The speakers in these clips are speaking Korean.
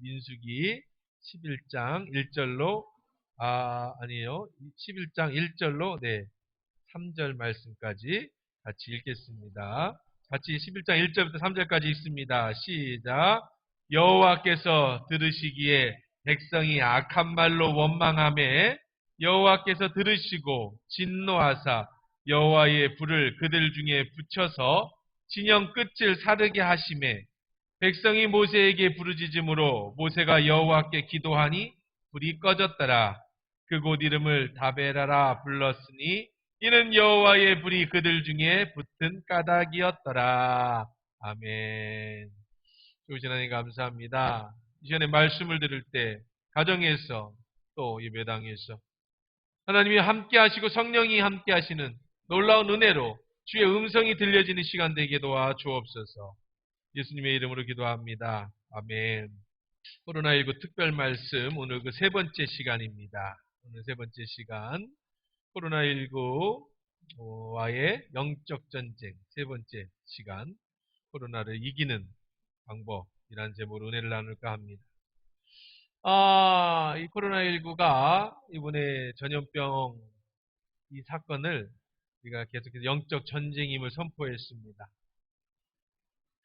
민수기 11장 1절로 아니에요. 11장 1절로 3절 말씀까지 같이 읽겠습니다. 같이 11장 1절부터 3절까지 읽습니다. 시작. 여호와께서 들으시기에 백성이 악한 말로 원망하매 여호와께서 들으시고 진노하사 여호와의 불을 그들 중에 붙여서 진영 끝을 사르게 하시매 백성이 모세에게 부르짖음으로 모세가 여호와께 기도하니 불이 꺼졌더라. 그곳 이름을 다베라라 불렀으니 이는 여호와의 불이 그들 중에 붙은 까닭이었더라. 아멘. 좋으신 하나님 감사합니다. 이 시간에 말씀을 들을 때 가정에서 또 예배당에서 하나님이 함께 하시고 성령이 함께 하시는 놀라운 은혜로 주의 음성이 들려지는 시간 되게 도와 주옵소서. 예수님의 이름으로 기도합니다. 아멘. 코로나19 특별 말씀 오늘 그 세 번째 시간입니다. 오늘 세 번째 시간 코로나19와의 영적 전쟁 세 번째 시간 코로나를 이기는 방법이라는 제목으로 은혜를 나눌까 합니다. 이 코로나19가 이번에 전염병 이 사건을 우리가 계속해서 영적 전쟁임을 선포했습니다.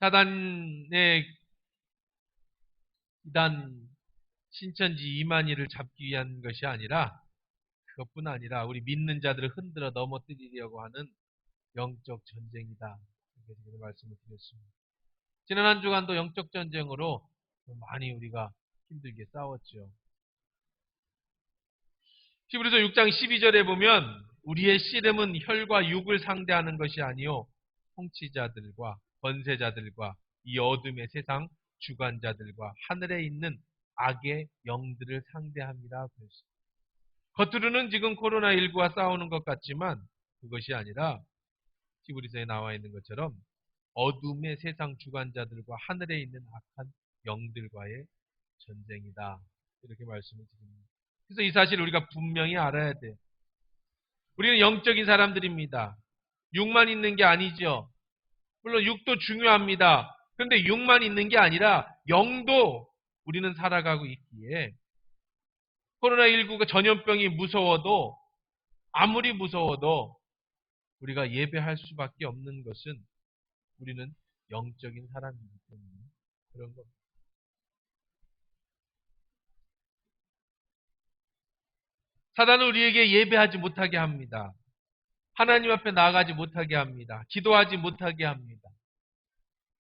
사단의 이단 신천지 이만희를 잡기 위한 것이 아니라 그것뿐 아니라 우리 믿는 자들을 흔들어 넘어뜨리려고 하는 영적 전쟁이다. 이렇게 말씀을 드렸습니다. 지난 한 주간도 영적 전쟁으로 많이 우리가 힘들게 싸웠죠. 히브리서 6장 12절에 보면 우리의 씨름은 혈과 육을 상대하는 것이 아니요 통치자들과 권세자들과 이 어둠의 세상 주관자들과 하늘에 있는 악의 영들을 상대합니다. 겉으로는 지금 코로나19와 싸우는 것 같지만 그것이 아니라 히브리서에 나와 있는 것처럼 어둠의 세상 주관자들과 하늘에 있는 악한 영들과의 전쟁이다. 이렇게 말씀을 드립니다. 그래서 이 사실을 우리가 분명히 알아야 돼요. 우리는 영적인 사람들입니다. 육만 있는 게 아니죠. 물론 육도 중요합니다. 그런데 육만 있는 게 아니라 영도 우리는 살아가고 있기에 코로나19가 전염병이 무서워도 아무리 무서워도 우리가 예배할 수밖에 없는 것은 우리는 영적인 사람이기 때문에 그런 겁니다. 사단은 우리에게 예배하지 못하게 합니다. 하나님 앞에 나아가지 못하게 합니다. 기도하지 못하게 합니다.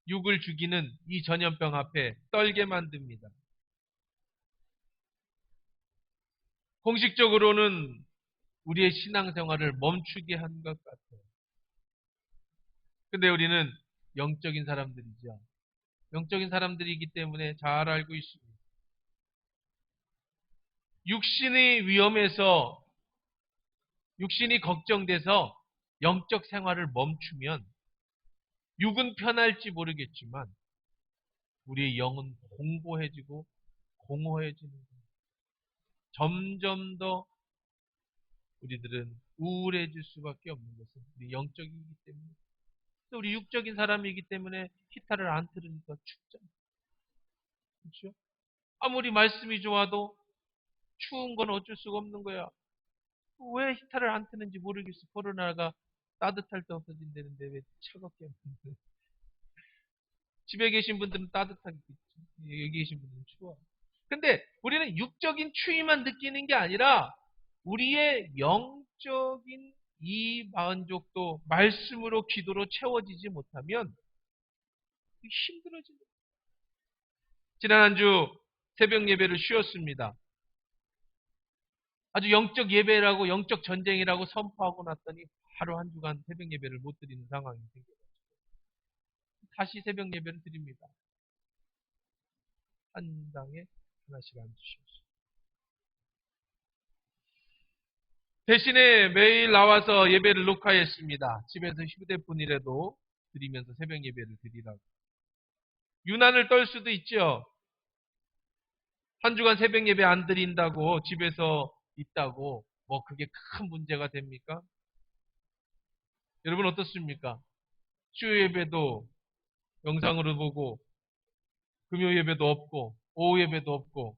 육을 죽이는 이 전염병 앞에 떨게 만듭니다. 공식적으로는 우리의 신앙생활을 멈추게 한 것 같아요. 근데 우리는 영적인 사람들이죠. 영적인 사람들이기 때문에 잘 알고 있습니다. 육신의 위험에서 육신이 걱정돼서 영적 생활을 멈추면 육은 편할지 모르겠지만 우리의 영은 공고해지고 공허해지는 거예요. 점점 더 우리들은 우울해질 수밖에 없는 것은 우리 영적이기 때문에 또 우리 육적인 사람이기 때문에 히타를 안 틀으니까 춥잖아요. 그렇죠? 아무리 말씀이 좋아도 추운 건 어쩔 수가 없는 거야. 왜 히타를 안 트는지 모르겠어. 코로나가 따뜻할 때 없어진다는데 왜 차갑게 하는데. 집에 계신 분들은 따뜻하게 있지. 여기 계신 분들은 추워. 근데 우리는 육적인 추위만 느끼는 게 아니라 우리의 영적인 이 만족도 말씀으로 기도로 채워지지 못하면 힘들어집니다. 지난 한 주 새벽 예배를 쉬었습니다. 아주 영적 예배라고 영적 전쟁이라고 선포하고 났더니 바로 한 주간 새벽 예배를 못 드리는 상황이 생겨가지고 다시 새벽 예배를 드립니다. 한 당에 하나씩 앉으셨어요. 대신에 매일 나와서 예배를 녹화했습니다. 집에서 휴대폰이라도 드리면서 새벽 예배를 드리라고. 유난을 떨 수도 있죠. 한 주간 새벽 예배 안 드린다고 집에서 있다고 뭐 그게 큰 문제가 됩니까? 여러분 어떻습니까? 수요 예배도 영상으로 보고 금요 예배도 없고 오후 예배도 없고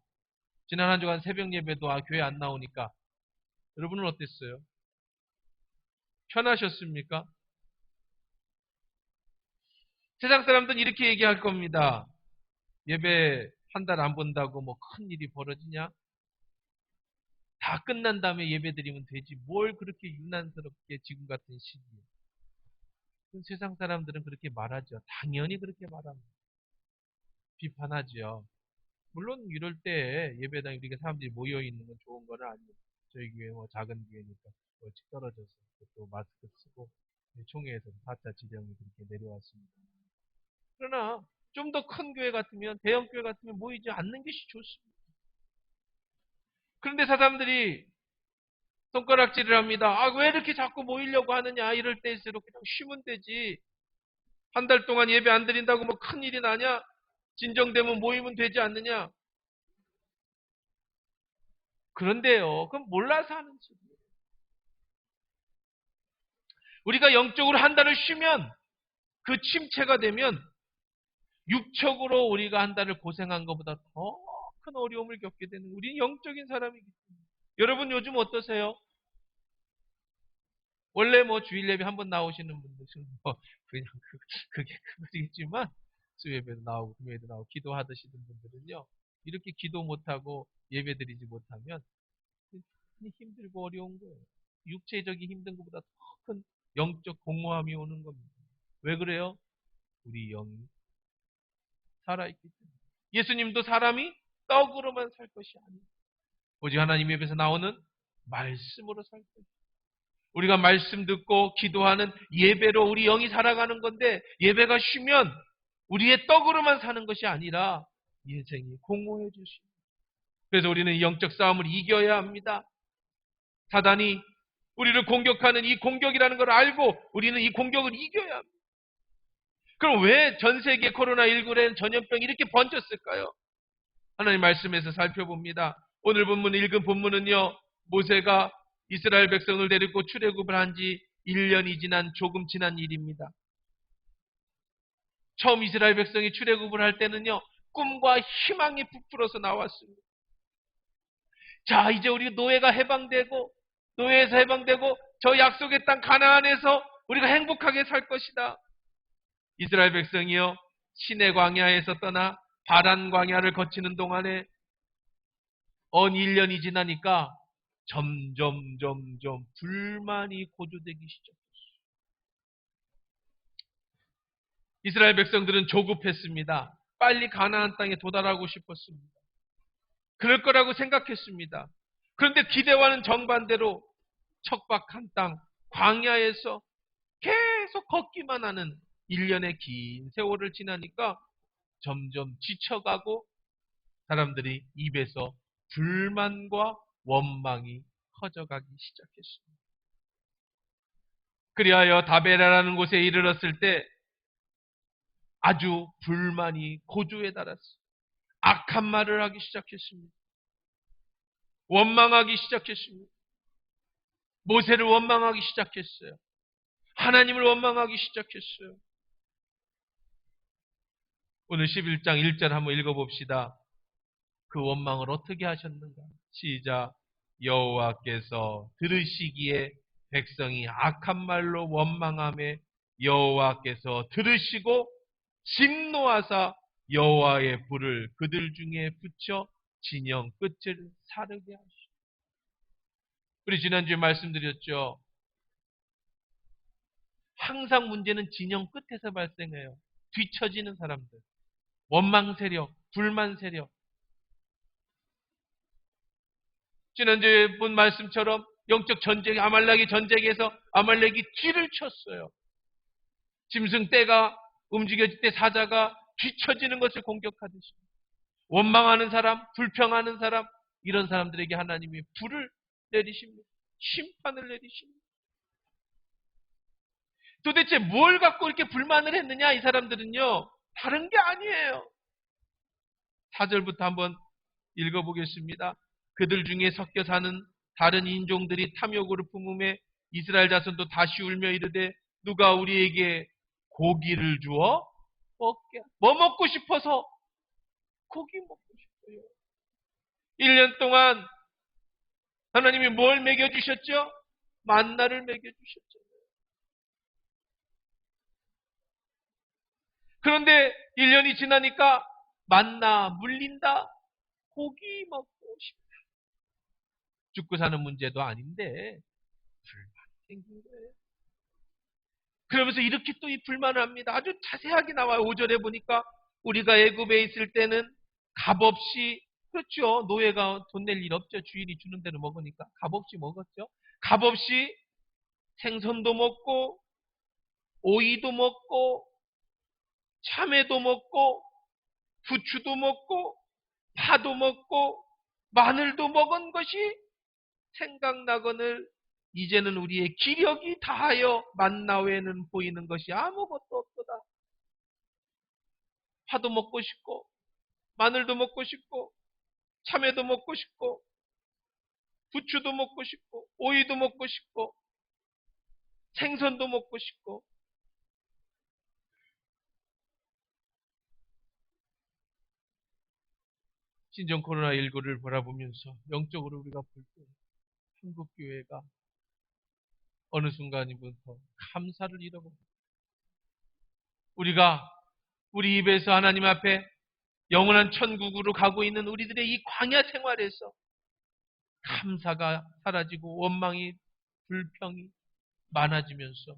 지난 한 주간 새벽 예배도 교회 안 나오니까 여러분은 어땠어요? 편하셨습니까? 세상 사람들은 이렇게 얘기할 겁니다. 예배 한 달 안 본다고 뭐 큰 일이 벌어지냐? 다 끝난 다음에 예배 드리면 되지. 뭘 그렇게 유난스럽게 지금 같은 시기에. 세상 사람들은 그렇게 말하죠. 당연히 그렇게 말합니다. 비판하죠. 물론 이럴 때 예배당에 우리가 사람들이 모여 있는 건 좋은 건 아니에요. 저희 교회 뭐 작은 교회니까 멀찍 떨어져서 또 마스크 쓰고 총회에서 4차 지령이 그렇게 내려왔습니다. 그러나 좀 더 큰 교회 같으면 대형 교회 같으면 모이지 않는 것이 좋습니다. 그런데 사람들이 손가락질을 합니다. 왜 이렇게 자꾸 모이려고 하느냐? 이럴 때일수록 그냥 쉬면 되지. 한 달 동안 예배 안 드린다고 뭐 큰일이 나냐? 진정되면 모이면 되지 않느냐? 그런데요, 그건 몰라서 하는 소리예요. 우리가 영적으로 한 달을 쉬면 그 침체가 되면 육적으로 우리가 한 달을 고생한 것보다 더 큰 어려움을 겪게 되는 우리는 영적인 사람이기 때문에. 여러분 요즘 어떠세요? 원래 뭐 주일 예배 한번 나오시는 분들은 뭐 그냥 그게 그거겠지만 수요예배도 나오고 금요일도 나오고 기도하시는 분들은요 이렇게 기도 못하고 예배 드리지 못하면 힘들고 어려운 거예요. 육체적인 힘든 것보다 더 큰 영적 공허함이 오는 겁니다. 왜 그래요? 우리 영이 살아있기 때문에. 예수님도 사람이 떡으로만 살 것이 아니에요. 오직 하나님 앞에서 나오는 말씀으로 살 것이에요. 우리가 말씀 듣고 기도하는 예배로 우리 영이 살아가는 건데 예배가 쉬면 우리의 떡으로만 사는 것이 아니라 인생이 공허해질 수 있습니다. 그래서 우리는 이 영적 싸움을 이겨야 합니다. 사단이 우리를 공격하는 이 공격이라는 걸 알고 우리는 이 공격을 이겨야 합니다. 그럼 왜 전 세계 코로나19는 전염병이 이렇게 번졌을까요? 하나님 말씀에서 살펴봅니다. 오늘 본문 읽은 본문은요. 모세가 이스라엘 백성을 데리고 출애굽을 한 지 1년이 지난 조금 지난 일입니다. 처음 이스라엘 백성이 출애굽을 할 때는요. 꿈과 희망이 부풀어서 나왔습니다. 자, 이제 우리 노예가 해방되고 노예에서 해방되고 저 약속의 땅 가나안에서 우리가 행복하게 살 것이다. 이스라엘 백성이요. 시내 광야에서 떠나 바란 광야를 거치는 동안에 1년이 지나니까 점점 불만이 고조되기 시작했어요. 이스라엘 백성들은 조급했습니다. 빨리 가나안 땅에 도달하고 싶었습니다. 그럴 거라고 생각했습니다. 그런데 기대와는 정반대로 척박한 땅, 광야에서 계속 걷기만 하는 1년의 긴 세월을 지나니까 점점 지쳐가고 사람들이 입에서 불만과 원망이 커져가기 시작했습니다. 그리하여 다베라라는 곳에 이르렀을 때 아주 불만이 고조에 달았어요. 악한 말을 하기 시작했습니다. 원망하기 시작했습니다. 모세를 원망하기 시작했어요. 하나님을 원망하기 시작했어요. 오늘 11장 1절 한번 읽어봅시다. 그 원망을 어떻게 하셨는가? 시작. 여호와께서 들으시기에 백성이 악한 말로 원망하며 여호와께서 들으시고 진노하사 여호와의 불을 그들 중에 붙여 진영 끝을 사르게 하시고. 우리 지난주에 말씀드렸죠. 항상 문제는 진영 끝에서 발생해요. 뒤처지는 사람들. 원망 세력, 불만 세력. 지난주에 본 말씀처럼 영적 전쟁, 아말렉의 전쟁에서 아말렉이 뒤를 쳤어요. 짐승 떼가 움직여질 때 사자가 뒤처지는 것을 공격하듯이. 원망하는 사람, 불평하는 사람, 이런 사람들에게 하나님이 불을 내리십니다. 심판을 내리십니다. 도대체 뭘 갖고 이렇게 불만을 했느냐, 이 사람들은요. 다른 게 아니에요. 4절부터 한번 읽어보겠습니다. 그들 중에 섞여 사는 다른 인종들이 탐욕으로 품음에 이스라엘 자손도 다시 울며 이르되 누가 우리에게 고기를 주어 먹게. 뭐 먹고 싶어서 고기 먹고 싶어. 주셨어요. 1년 동안 하나님이 뭘 먹여주셨죠? 만나를 먹여주셨죠. 그런데 1년이 지나니까 만나 물린다. 고기 먹고 싶다. 죽고 사는 문제도 아닌데 불만이 생긴 거예요. 그러면서 이렇게 또 이 불만을 합니다. 아주 자세하게 나와요. 5절에 보니까 우리가 애굽에 있을 때는 값없이, 그렇죠. 노예가 돈 낼 일 없죠. 주인이 주는 대로 먹으니까 값없이 먹었죠. 값없이 생선도 먹고 오이도 먹고 참외도 먹고 부추도 먹고 파도 먹고 마늘도 먹은 것이 생각나거늘 이제는 우리의 기력이 다하여 만나 외에는 보이는 것이 아무것도 없도다. 파도 먹고 싶고 마늘도 먹고 싶고 참외도 먹고 싶고 부추도 먹고 싶고 오이도 먹고 싶고 생선도 먹고 싶고. 신종 코로나19를 바라보면서 영적으로 우리가 볼 때 한국교회가 어느 순간부터 감사를 잃어버립니다. 우리가 우리 입에서 하나님 앞에 영원한 천국으로 가고 있는 우리들의 이 광야 생활에서 감사가 사라지고 원망이, 불평이 많아지면서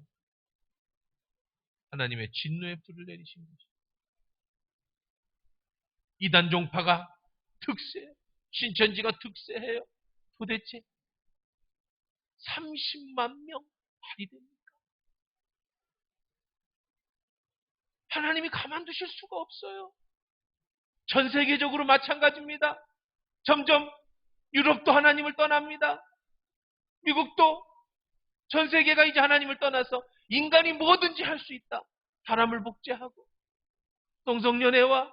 하나님의 진노의 불을 내리신 것입니다. 이단 종파가 특세, 신천지가 특세해요. 도대체 30만 명 말이 됩니까? 하나님이 가만두실 수가 없어요. 전 세계적으로 마찬가지입니다. 점점 유럽도 하나님을 떠납니다. 미국도, 전 세계가 이제 하나님을 떠나서 인간이 뭐든지 할 수 있다. 사람을 복제하고 동성연애와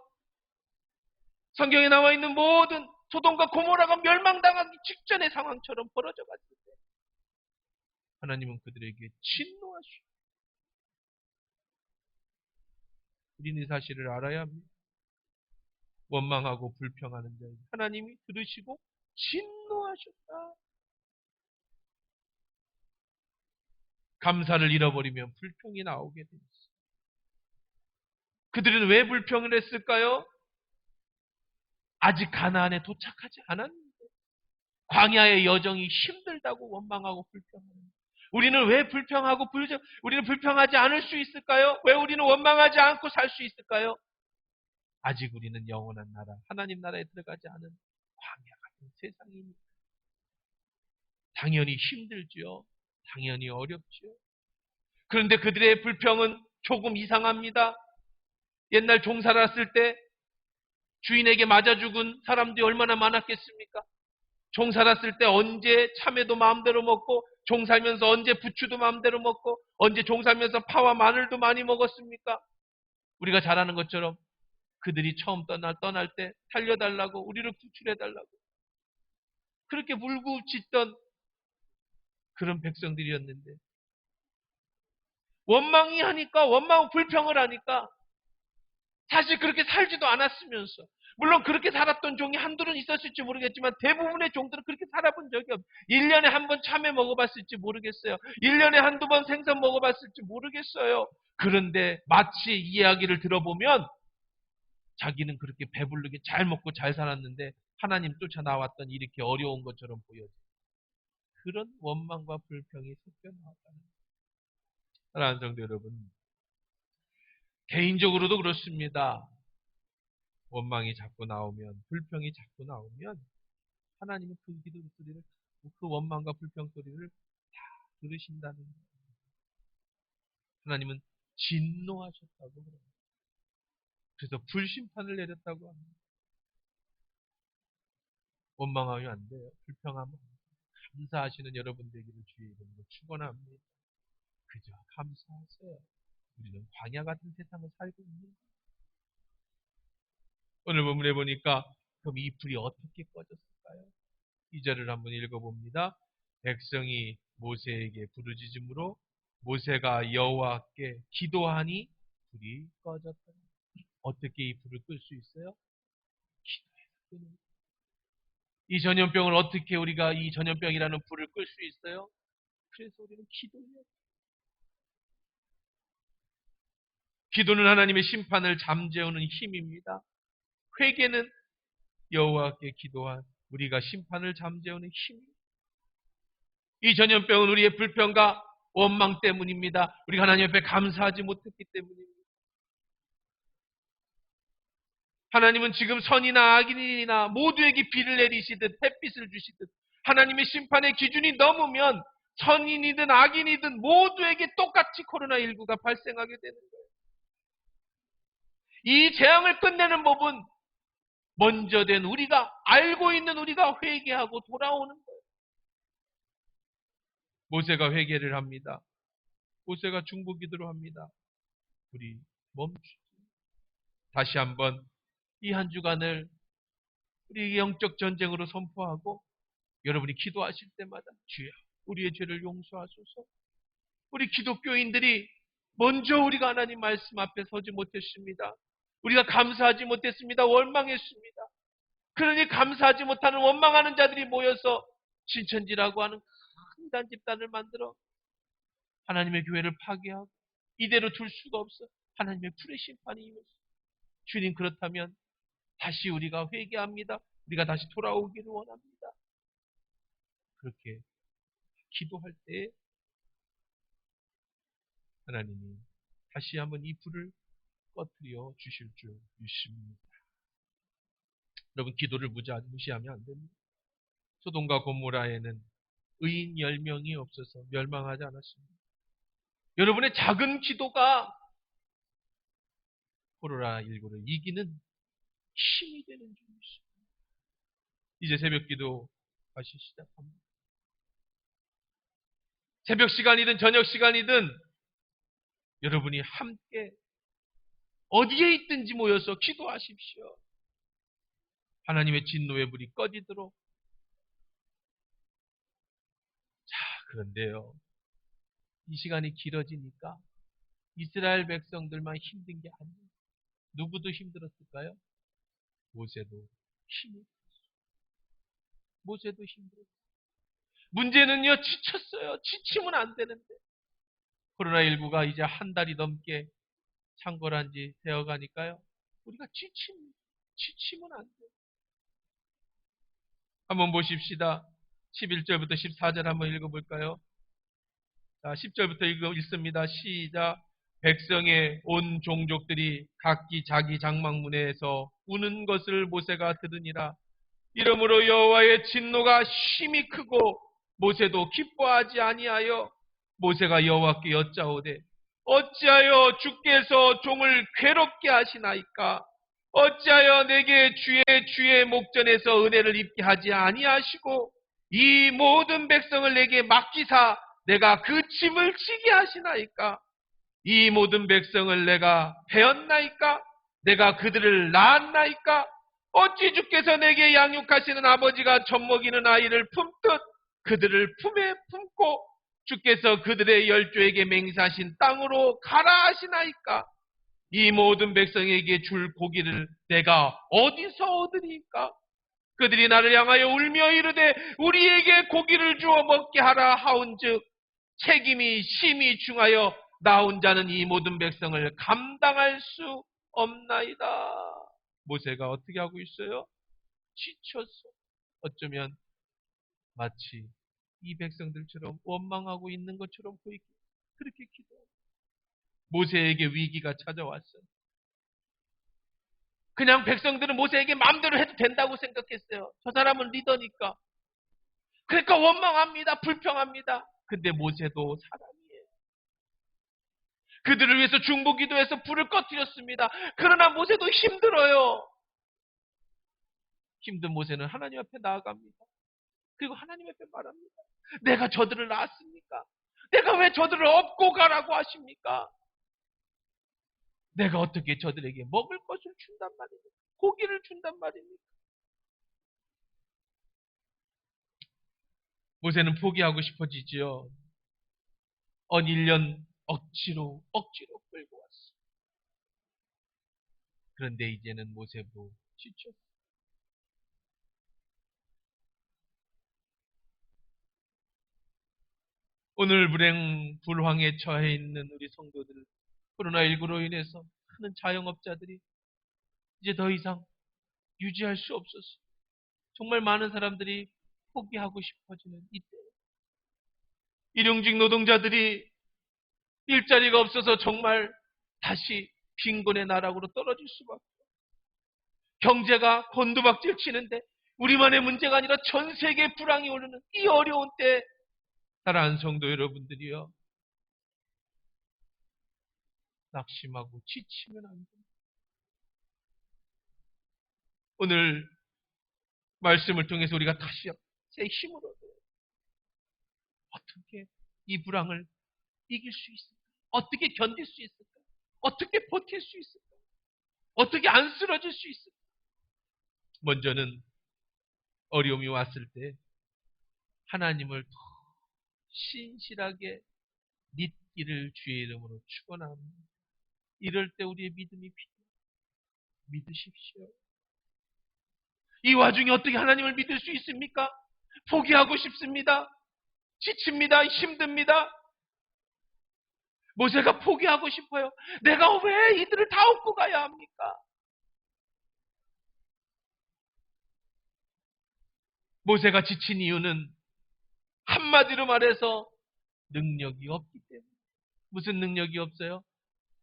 성경에 나와 있는 모든 소돔과 고모라가 멸망당하기 직전의 상황처럼 벌어져 갔을 때 하나님은 그들에게 진노하시고, 우리는 이 사실을 알아야 합니다. 원망하고 불평하는 자에게 하나님이 들으시고 진노하셨다. 감사를 잃어버리면 불평이 나오게 됩니다. 그들은 왜 불평을 했을까요? 아직 가나안에 도착하지 않았는데 광야의 여정이 힘들다고 원망하고 불평합니다. 우리는 왜 우리는 불평하지 않을 수 있을까요? 왜 우리는 원망하지 않고 살 수 있을까요? 아직 우리는 영원한 나라, 하나님 나라에 들어가지 않은 광야 같은 세상이니까. 당연히 힘들지요. 당연히 어렵지요. 그런데 그들의 불평은 조금 이상합니다. 옛날 종 살았을 때 주인에게 맞아 죽은 사람들이 얼마나 많았겠습니까? 종 살았을 때 언제 참외도 마음대로 먹고, 종 살면서 언제 부추도 마음대로 먹고, 언제 종 살면서 파와 마늘도 많이 먹었습니까? 우리가 잘 아는 것처럼 그들이 처음 떠날 때 살려달라고, 우리를 구출해달라고 그렇게 물고 짖던 그런 백성들이었는데, 원망 불평을 하니까 사실 그렇게 살지도 않았으면서, 물론 그렇게 살았던 종이 한둘은 있었을지 모르겠지만 대부분의 종들은 그렇게 살아본 적이 없어요. 1년에 한 번 참외 먹어봤을지 모르겠어요. 1년에 한두 번 생선 먹어봤을지 모르겠어요. 그런데 마치 이 이야기를 들어보면 자기는 그렇게 배부르게 잘 먹고 잘 살았는데 하나님 쫓아 나왔던 이렇게 어려운 것처럼 보여져요. 그런 원망과 불평이 섞여 나왔다는 거예요. 사랑하는 성도 여러분, 개인적으로도 그렇습니다. 원망이 자꾸 나오면, 불평이 자꾸 나오면 하나님은 그 기도 소리를, 그 원망과 불평 소리를 다 들으신다는 거예요. 하나님은 진노하셨다고 그래요. 그래서 불심판을 내렸다고 합니다. 원망하면 안 돼요. 불평하면 안 돼요. 감사하시는 여러분 되기를 주의 이름으로 축원합니다. 그저 감사하세요. 우리는 광야 같은 세상을 살고 있는 거예요. 오늘 본문에 보니까 그럼 이 불이 어떻게 꺼졌을까요? 2절을 한번 읽어봅니다. 백성이 모세에게 부르짖음으로 모세가 여호와께 기도하니 불이 꺼졌다. 어떻게 이 불을 끌 수 있어요? 기도해서. 이 전염병을 어떻게 우리가 이 전염병이라는 불을 끌 수 있어요? 그래서 우리는 기도해요. 기도는 하나님의 심판을 잠재우는 힘입니다. 회개는 여호와께 기도한 우리가 심판을 잠재우는 힘입니다. 이 전염병은 우리의 불평과 원망 때문입니다. 우리가 하나님 앞에 감사하지 못했기 때문입니다. 하나님은 지금 선이나 악인이나 모두에게 비를 내리시듯 햇빛을 주시듯 하나님의 심판의 기준이 넘으면 선인이든 악인이든 모두에게 똑같이 코로나19가 발생하게 되는 거예요. 이 재앙을 끝내는 법은 먼저 된 우리가, 알고 있는 우리가 회개하고 돌아오는 거예요. 모세가 회개를 합니다. 모세가 중보기도를 합니다. 우리 멈추지. 다시 한번 이 한 주간을 우리 영적 전쟁으로 선포하고 여러분이 기도하실 때마다 주여 우리의 죄를 용서하소서. 우리 기독교인들이 먼저 우리가 하나님 말씀 앞에 서지 못했습니다. 우리가 감사하지 못했습니다. 원망했습니다. 그러니 감사하지 못하는 원망하는 자들이 모여서 신천지라고 하는 큰 집단을 만들어 하나님의 교회를 파괴하고 이대로 둘 수가 없어. 하나님의 불의 심판이 임했어. 주님 그렇다면 다시 우리가 회개합니다. 우리가 다시 돌아오기를 원합니다. 그렇게 기도할 때 하나님이 다시 한번 이 불을 꺼뜨려 주실 줄 믿습니다. 여러분 기도를 무시하면 안 됩니다. 소돔과 고모라에는 의인 10명이 없어서 멸망하지 않았습니다. 여러분의 작은 기도가 코로나19를 이기는 힘이 되는 줄 믿습니다. 이제 새벽 기도 다시 시작합니다. 새벽 시간이든 저녁 시간이든 여러분이 함께 어디에 있든지 모여서 기도하십시오. 하나님의 진노의 불이 꺼지도록. 자, 그런데요. 이 시간이 길어지니까 이스라엘 백성들만 힘든 게 아니에요. 누구도 힘들었을까요? 모세도 힘이 들었어요. 모세도 힘들었어요. 문제는요, 지쳤어요. 지치면 안 되는데. 코로나19가 이제 한 달이 넘게 창궐한 지 되어 가니까요. 우리가 지치면 안 돼요. 한번 보십시다. 11절부터 14절 한번 읽어볼까요? 자, 10절부터 읽습니다. 시작. 백성의 온 종족들이 각기 자기 장막문에서 우는 것을 모세가 들으니라. 이러므로 여호와의 진노가 심히 크고 모세도 기뻐하지 아니하여 모세가 여호와께 여짜오되 어찌하여 주께서 종을 괴롭게 하시나이까? 어찌하여 내게 주의 목전에서 은혜를 입게 하지 아니하시고 이 모든 백성을 내게 맡기사 내가 그 짐을 지게 하시나이까? 이 모든 백성을 내가 배었나이까? 내가 그들을 낳았나이까? 어찌 주께서 내게 양육하시는 아버지가 젖먹이는 아이를 품듯 그들을 품에 품고 주께서 그들의 열조에게 맹세하신 땅으로 가라 하시나이까? 이 모든 백성에게 줄 고기를 내가 어디서 얻으니까? 그들이 나를 향하여 울며 이르되 우리에게 고기를 주어 먹게 하라 하온즉 책임이 심히 중하여 나 혼자는 이 모든 백성을 감당할 수 없나이다. 모세가 어떻게 하고 있어요? 지쳤어. 어쩌면 마치 이 백성들처럼 원망하고 있는 것처럼 보이고 그렇게 기도해요. 모세에게 위기가 찾아왔어요. 그냥 백성들은 모세에게 마음대로 해도 된다고 생각했어요. 저 사람은 리더니까. 그러니까 원망합니다. 불평합니다. 근데 모세도 사람이에요. 그들을 위해서 중보기도해서 불을 꺼뜨렸습니다. 그러나 모세도 힘들어요. 힘든 모세는 하나님 앞에 나아갑니다. 그리고 하나님 앞에 말합니다. 내가 저들을 낳았습니까? 내가 왜 저들을 업고 가라고 하십니까? 내가 어떻게 저들에게 먹을 것을 준단 말입니까? 고기를 준단 말입니까? 모세는 포기하고 싶어지지요. 1년 억지로 끌고 왔어. 그런데 이제는 모세도 지쳤어. 오늘 불황에 처해 있는 우리 성도들, 코로나19로 인해서 많은 자영업자들이 이제 더 이상 유지할 수 없어서 정말 많은 사람들이 포기하고 싶어지는 이때, 일용직 노동자들이 일자리가 없어서 정말 다시 빈곤의 나락으로 떨어질 수밖에, 경제가 곤두박질 치는데 우리만의 문제가 아니라 전 세계 불황이 오르는 이 어려운 때, 사랑하는 성도 여러분들이여, 낙심하고 지치면 안 됩니다. 오늘 말씀을 통해서 우리가 다시 새 힘으로 어떻게 이 불황을 이길 수 있을까? 어떻게 견딜 수 있을까? 어떻게 버틸 수 있을까? 어떻게 안 쓰러질 수 있을까? 먼저는 어려움이 왔을 때 하나님을 더 신실하게 믿기를 주의 이름으로 축원합니다. 이럴 때 우리의 믿음이 필요해요. 믿으십시오. 이 와중에 어떻게 하나님을 믿을 수 있습니까? 포기하고 싶습니다. 지칩니다. 힘듭니다. 모세가 포기하고 싶어요. 내가 왜 이들을 다 업고 가야 합니까? 모세가 지친 이유는 한마디로 말해서 능력이 없기 때문에. 무슨 능력이 없어요?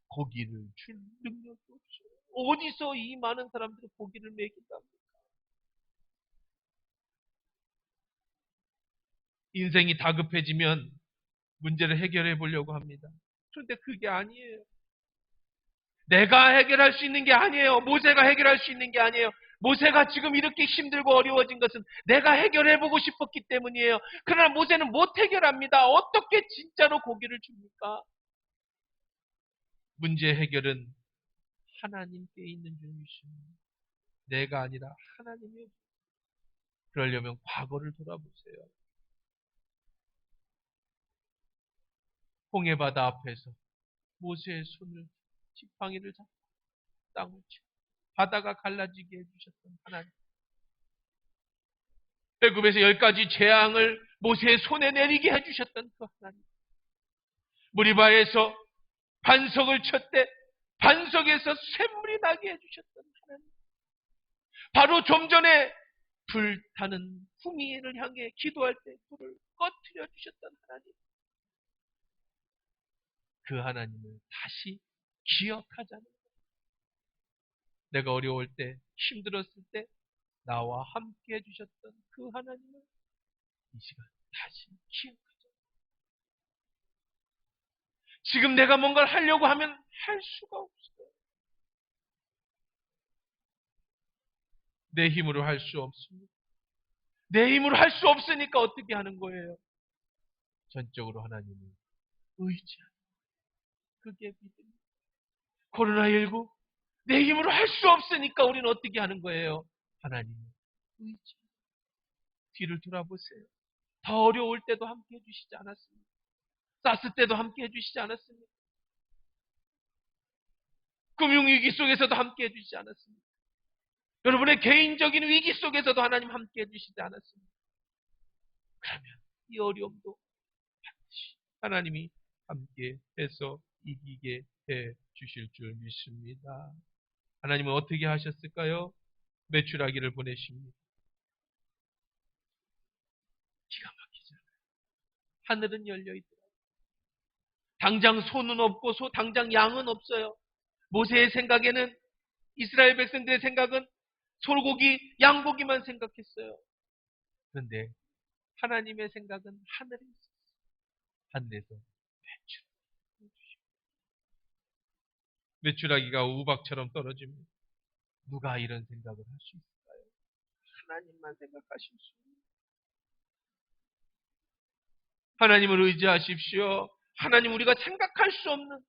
고기를 줄 능력이 없어요. 어디서 이 많은 사람들이 고기를 먹인답니까? 인생이 다급해지면 문제를 해결해 보려고 합니다. 그런데 그게 아니에요. 내가 해결할 수 있는 게 아니에요. 모세가 해결할 수 있는 게 아니에요. 모세가 지금 이렇게 힘들고 어려워진 것은 내가 해결해보고 싶었기 때문이에요. 그러나 모세는 못 해결합니다. 어떻게 진짜로 고기를 줍니까? 문제 해결은 하나님께 있는 줄 믿습니다. 내가 아니라 하나님이. 그러려면 과거를 돌아보세요. 홍해바다 앞에서 모세의 손을, 지팡이를 잡고 땅을 치고 바다가 갈라지게 해주셨던 하나님. 애굽에서 10가지 재앙을 모세의 손에 내리게 해주셨던 그 하나님. 무리바에서 반석을 쳤대 반석에서 샘물이 나게 해주셨던 하나님. 바로 좀 전에 불타는 후미를 향해 기도할 때 불을 꺼트려 주셨던 하나님. 그 하나님을 다시 기억하자는 거예요. 내가 어려울 때, 힘들었을 때 나와 함께 해주셨던 그 하나님을 이 시간 다시 기억하자. 지금 내가 뭔가를 하려고 하면 할 수가 없어요. 내 힘으로 할 수 없습니다. 내 힘으로 할 수 없으니까 어떻게 하는 거예요? 전적으로 하나님을 의지하는, 그게 믿음입니다. 코로나19 내 힘으로 할 수 없으니까 우리는 어떻게 하는 거예요? 하나님을 의지. 뒤를 돌아보세요. 더 어려울 때도 함께 해주시지 않았습니까? 사스 때도 함께 해주시지 않았습니까? 금융위기 속에서도 함께 해주시지 않았습니까? 여러분의 개인적인 위기 속에서도 하나님 함께 해주시지 않았습니까? 그러면 이 어려움도 반드시 하나님이 함께 해서 이기게 해 주실 줄 믿습니다. 하나님은 어떻게 하셨을까요? 메추라기를 보내십니다. 기가 막히잖아요. 하늘은 열려있더라고요. 당장 소는 없고 당장 양은 없어요. 모세의 생각에는, 이스라엘 백성들의 생각은 소고기, 양고기만 생각했어요. 그런데 하나님의 생각은 하늘에 있었어요. 하늘에서 메추라기가 우박처럼 떨어집니다. 누가 이런 생각을 할 수 있을까요? 하나님만 생각하실 수 있는. 하나님을 의지하십시오. 하나님, 우리가 생각할 수 없는,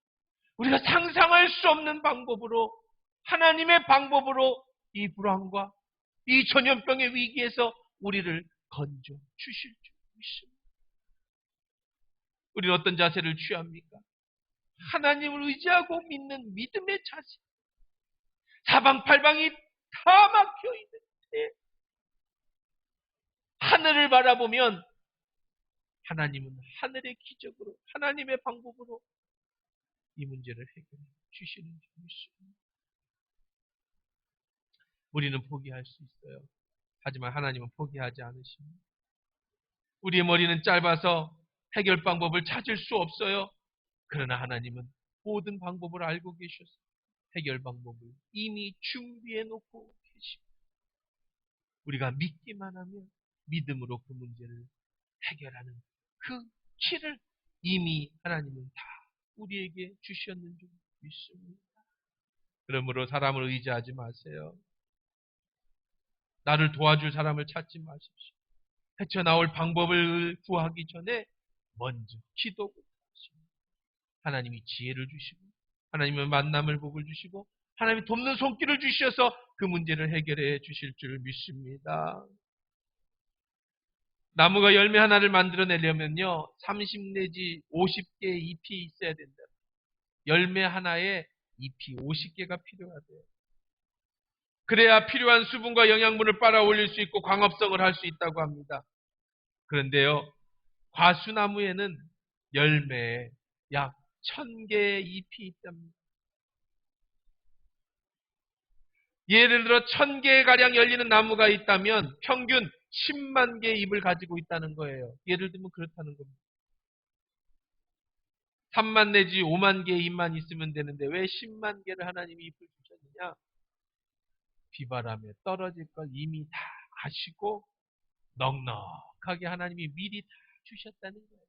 우리가 상상할 수 없는 방법으로, 하나님의 방법으로 이 불황과 이 전염병의 위기에서 우리를 건져 주실 줄 믿습니다. 우리는 어떤 자세를 취합니까? 하나님을 의지하고 믿는 믿음의 자세. 사방팔방이 다 막혀 있는데 하늘을 바라보면 하나님은 하늘의 기적으로 하나님의 방법으로 이 문제를 해결해 주시는 줄 믿습니다. 우리는 포기할 수 있어요. 하지만 하나님은 포기하지 않으십니다. 우리의 머리는 짧아서 해결 방법을 찾을 수 없어요. 그러나 하나님은 모든 방법을 알고 계셔서 해결 방법을 이미 준비해 놓고 계십니다. 우리가 믿기만 하면 믿음으로 그 문제를 해결하는 그 길을 이미 하나님은 다 우리에게 주셨는 줄 믿습니다. 그러므로 사람을 의지하지 마세요. 나를 도와줄 사람을 찾지 마십시오. 헤쳐나올 방법을 구하기 전에 먼저 기도부터 하십니다. 하나님이 지혜를 주시고 하나님은 만남을 복을 주시고 하나님이 돕는 손길을 주셔서 그 문제를 해결해 주실 줄 믿습니다. 나무가 열매 하나를 만들어내려면요 30 내지 50개의 잎이 있어야 된다. 열매 하나에 잎이 50개가 필요하대요. 그래야 필요한 수분과 영양분을 빨아올릴 수 있고 광합성을 할 수 있다고 합니다. 그런데요 과수나무에는 열매에 약 1000개의 잎이 있답니다. 예를 들어 1000개가량 열리는 나무가 있다면 평균 10만 개의 잎을 가지고 있다는 거예요. 예를 들면 그렇다는 겁니다. 3만 내지 5만 개의 잎만 있으면 되는데 왜 10만 개를 하나님이 잎을 주셨느냐? 비바람에 떨어질 걸 이미 다 아시고 넉넉하게 하나님이 미리 다 주셨다는 거예요.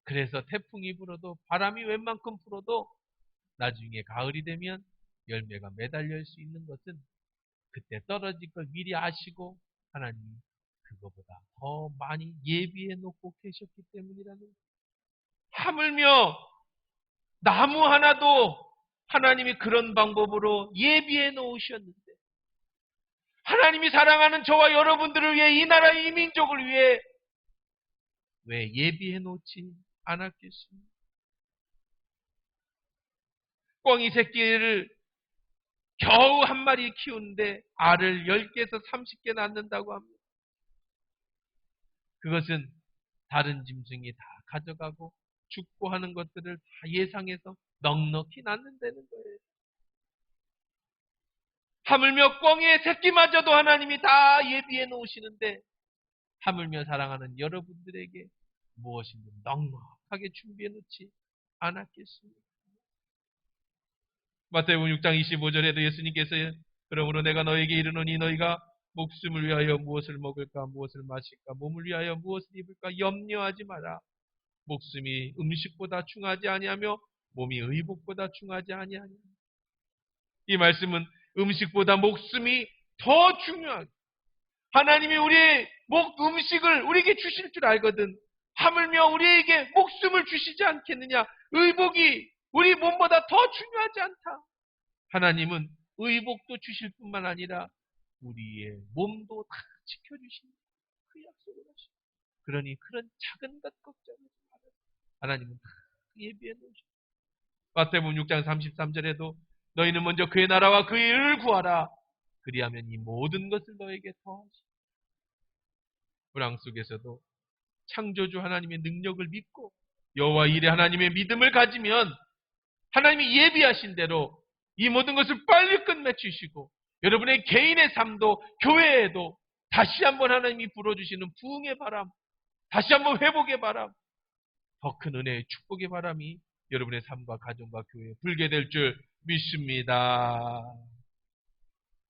그래서 태풍이 불어도 바람이 웬만큼 불어도 나중에 가을이 되면 열매가 매달릴 수 있는 것은 그때 떨어질 걸 미리 아시고 하나님이 그거보다 더 많이 예비해 놓고 계셨기 때문이라는 거예요. 하물며 나무 하나도 하나님이 그런 방법으로 예비해 놓으셨는데 하나님이 사랑하는 저와 여러분들을 위해 이 나라 이 민족을 위해 왜 예비해 놓지 않았겠습니까? 꿩이 새끼를 겨우 한 마리 키우는데 알을 10개에서 30개 낳는다고 합니다. 그것은 다른 짐승이 다 가져가고 죽고 하는 것들을 다 예상해서 넉넉히 낳는다는 거예요. 하물며 꿩의 새끼마저도 하나님이 다 예비해 놓으시는데 하물며 사랑하는 여러분들에게 무엇인가 넉넉하게 준비해 놓지 않았겠습니까? 마태복음 6장 25절에도 예수님께서 그러므로 내가 너에게 이르노니 너희가 목숨을 위하여 무엇을 먹을까 무엇을 마실까 몸을 위하여 무엇을 입을까 염려하지 마라. 목숨이 음식보다 중하지 아니하며 몸이 의복보다 중하지 아니하니. 이 말씀은 음식보다 목숨이 더 중요하다. 하나님이 우리의 음식을 우리에게 주실 줄 알거든. 하물며 우리에게 목숨을 주시지 않겠느냐. 의복이 우리 몸보다 더 중요하지 않다. 하나님은 의복도 주실 뿐만 아니라 우리의 몸도 다 지켜주시는 그 약속을 하시고 그러니 그런 작은 것 걱정하지 말아요. 하나님은 다 예비해 놓으셨다. 마태복음 6장 33절에도 너희는 먼저 그의 나라와 그의 의를 구하라. 그리하면 이 모든 것을 너에게 더하시리라. 불황 속에서도 창조주 하나님의 능력을 믿고 여호와 일에 하나님의 믿음을 가지면 하나님이 예비하신 대로 이 모든 것을 빨리 끝맺히시고 여러분의 개인의 삶도 교회에도 다시 한번 하나님이 불어주시는 부흥의 바람, 다시 한번 회복의 바람, 더 큰 은혜의 축복의 바람이 여러분의 삶과 가정과 교회에 불게 될 줄 믿습니다.